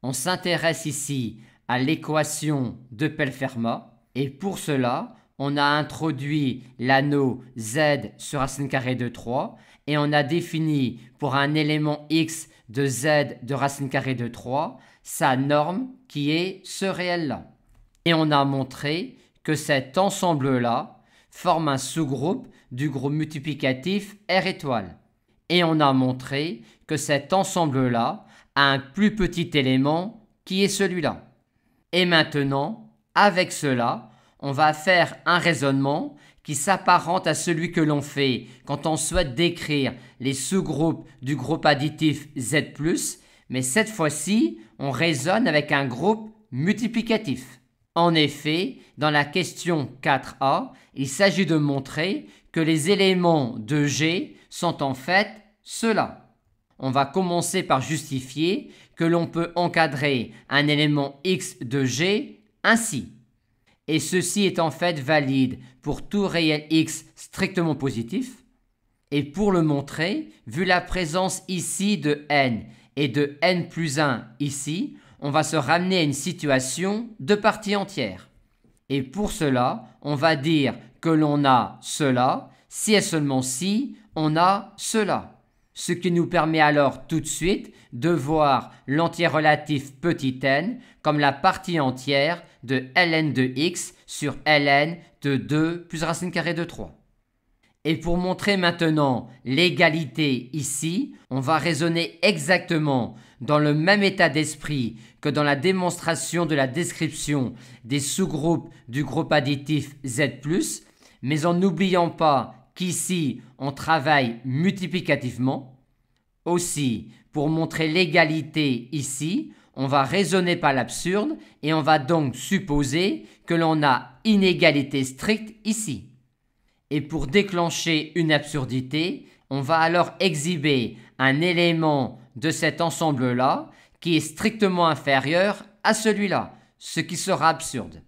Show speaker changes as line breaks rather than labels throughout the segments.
On s'intéresse ici à l'équation de Pell-Fermat et pour cela, on a introduit l'anneau z sur racine carrée de 3 et on a défini pour un élément x de z de racine carrée de 3 sa norme qui est ce réel-là. Et on a montré que cet ensemble-là forme un sous-groupe du groupe multiplicatif R étoile. Et on a montré que cet ensemble-là a un plus petit élément qui est celui-là. Et maintenant, avec cela, on va faire un raisonnement qui s'apparente à celui que l'on fait quand on souhaite décrire les sous-groupes du groupe additif Z+, mais cette fois-ci, on raisonne avec un groupe multiplicatif. En effet, dans la question 4a, il s'agit de montrer que les éléments de G sont en fait ceux-là. On va commencer par justifier que l'on peut encadrer un élément x de G ainsi. Et ceci est en fait valide pour tout réel x strictement positif. Et pour le montrer, vu la présence ici de n et de n plus 1 ici, on va se ramener à une situation de partie entière. Et pour cela, on va dire que l'on a cela, si et seulement si on a cela. Ce qui nous permet alors tout de suite de voir l'entier relatif petit n comme la partie entière de ln de x sur ln de 2 plus racine carrée de 3. Et pour montrer maintenant l'égalité ici, on va raisonner exactement dans le même état d'esprit que dans la démonstration de la description des sous-groupes du groupe additif Z+, mais en n'oubliant pas qu'ici on travaille multiplicativement. Aussi, pour montrer l'égalité ici, on va raisonner par l'absurde et on va donc supposer que l'on a inégalité stricte ici. Et pour déclencher une absurdité, on va alors exhiber un élément de cet ensemble-là qui est strictement inférieur à celui-là, ce qui sera absurde.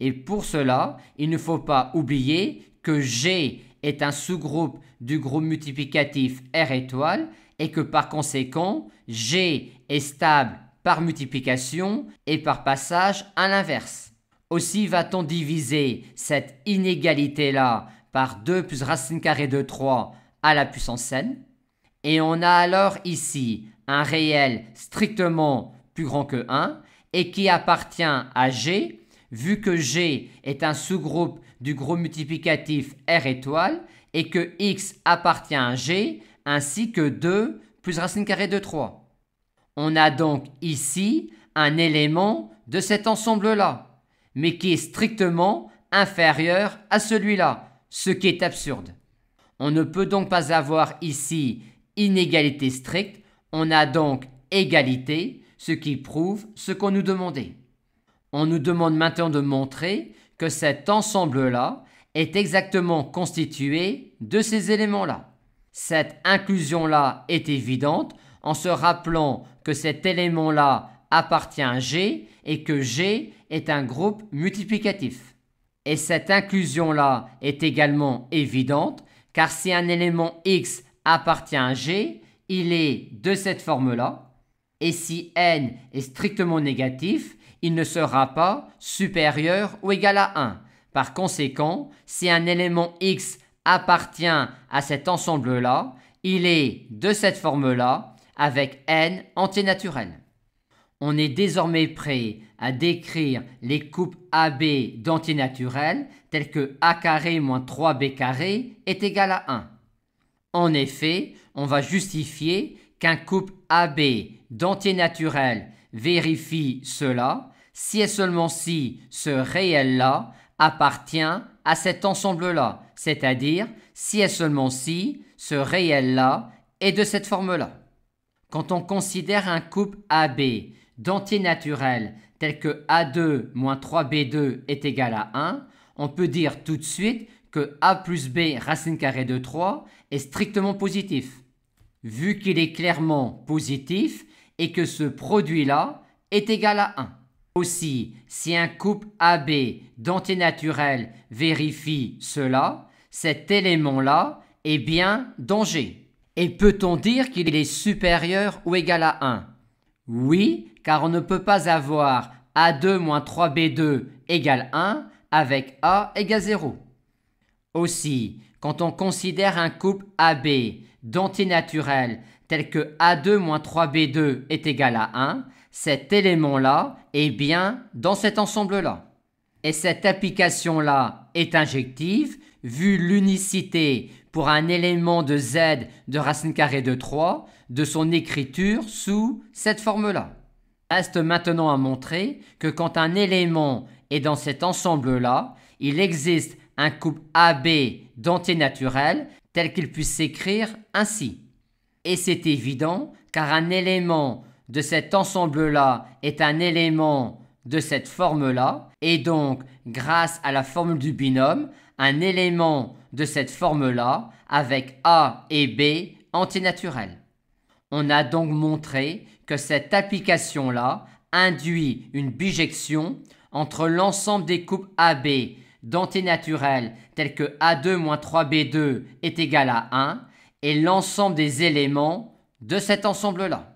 Et pour cela, il ne faut pas oublier que G est un sous-groupe du groupe multiplicatif R étoile et que par conséquent, G est stable par multiplication et par passage à l'inverse. Aussi va-t-on diviser cette inégalité-là par 2 plus racine carrée de 3 à la puissance n. Et on a alors ici un réel strictement plus grand que 1 et qui appartient à G, vu que G est un sous-groupe du groupe multiplicatif R étoile et que X appartient à G, ainsi que 2 plus racine carrée de 3. On a donc ici un élément de cet ensemble-là, mais qui est strictement inférieur à celui-là, ce qui est absurde. On ne peut donc pas avoir ici inégalité stricte, on a donc égalité, ce qui prouve ce qu'on nous demandait. On nous demande maintenant de montrer que cet ensemble-là est exactement constitué de ces éléments-là. Cette inclusion-là est évidente en se rappelant que cet élément-là appartient à G et que G est un groupe multiplicatif. Et cette inclusion-là est également évidente car si un élément X appartient à G, il est de cette forme-là. Et si n est strictement négatif, il ne sera pas supérieur ou égal à 1. Par conséquent, si un élément X appartient à cet ensemble-là, il est de cette forme-là avec n entier naturel. On est désormais prêt à décrire les coupes AB d'entiers naturels telles que a carré moins 3b carré est égal à 1. En effet, on va justifier qu'un couple AB d'entiers naturels vérifie cela si et seulement si ce réel-là appartient à cet ensemble-là, c'est-à-dire si et seulement si ce réel-là est de cette forme-là. Quand on considère un couple AB d'entiers naturels tel que A2 moins 3B2 est égal à 1, on peut dire tout de suite que A plus B racine carrée de 3 est strictement positif, vu qu'il est clairement positif et que ce produit-là est égal à 1. Aussi, si un couple AB d'entiers naturels vérifie cela, cet élément-là est bien dans G. Et peut-on dire qu'il est supérieur ou égal à 1 ? Oui, car on ne peut pas avoir A2 moins 3B2 égale 1 avec A égale 0. Aussi, quand on considère un couple AB d'antinaturels tel que A2 moins 3B2 est égal à 1, cet élément-là est bien dans cet ensemble-là. Et cette application-là est injective vu l'unicité pour un élément de z de racine carrée de 3 de son écriture sous cette forme-là. Reste maintenant à montrer que quand un élément est dans cet ensemble-là, il existe un couple AB d'entiers naturels tel qu'il puisse s'écrire ainsi. Et c'est évident car un élément de cet ensemble-là est un élément de cette forme-là et donc grâce à la formule du binôme, un élément de cette forme-là avec A et B entiers naturels. On a donc montré que cette application-là induit une bijection entre l'ensemble des couples AB d'entiers naturels tels que A2 moins 3B2 est égal à 1 et l'ensemble des éléments de cet ensemble-là.